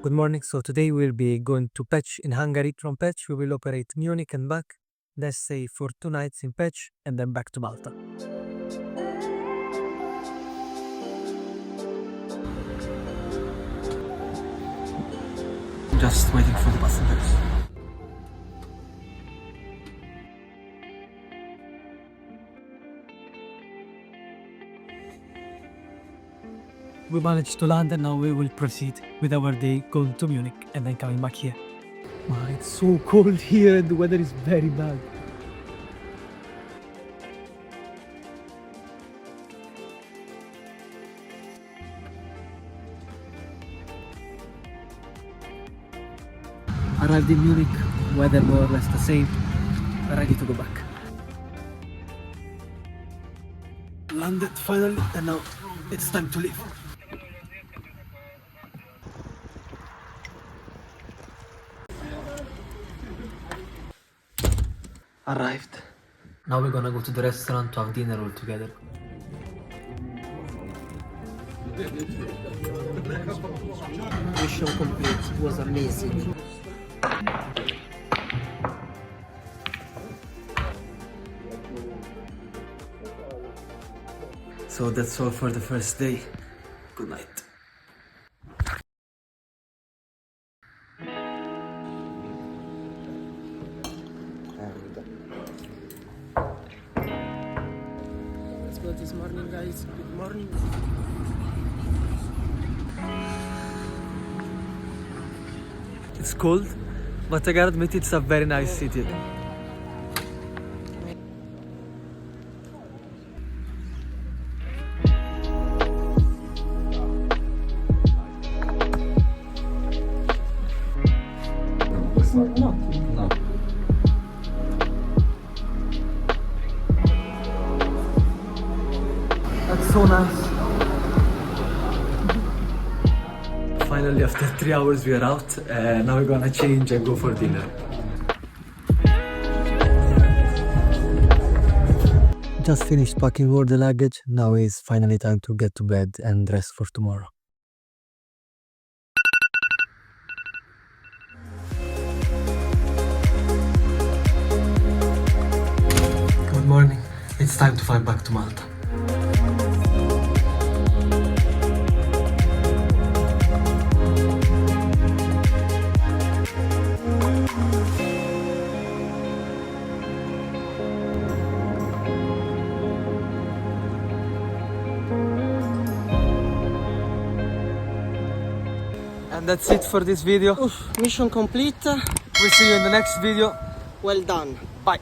Good morning. So today we'll be going to Pech in Hungary. From Pech we will operate Munich and back. Let's stay for 2 nights in Pech and then back to Malta. Just waiting for the passengers. We managed to land and now we will proceed with our day going to Munich and then coming back here. Man, it's so cold here and the weather is very bad. Arrived in Munich, weather more or less the same, ready to go back. Landed finally and now it's time to leave. Arrived. Now we're gonna go to the restaurant to have dinner all together. Mission complete. It was amazing. So that's all for the first day. Good night. Let's go this morning, guys. Good morning. It's cold, but I gotta admit it's a very nice city. No. That's so nice. Finally, after 3 hours we are out. Now we're gonna change and go for dinner. Just finished packing all the luggage. Now is finally time to get to bed and rest for tomorrow. Good morning. It's time to fly back to Malta. And that's it for this video. Mission complete. We'll see you in the next video. Well done. Bye.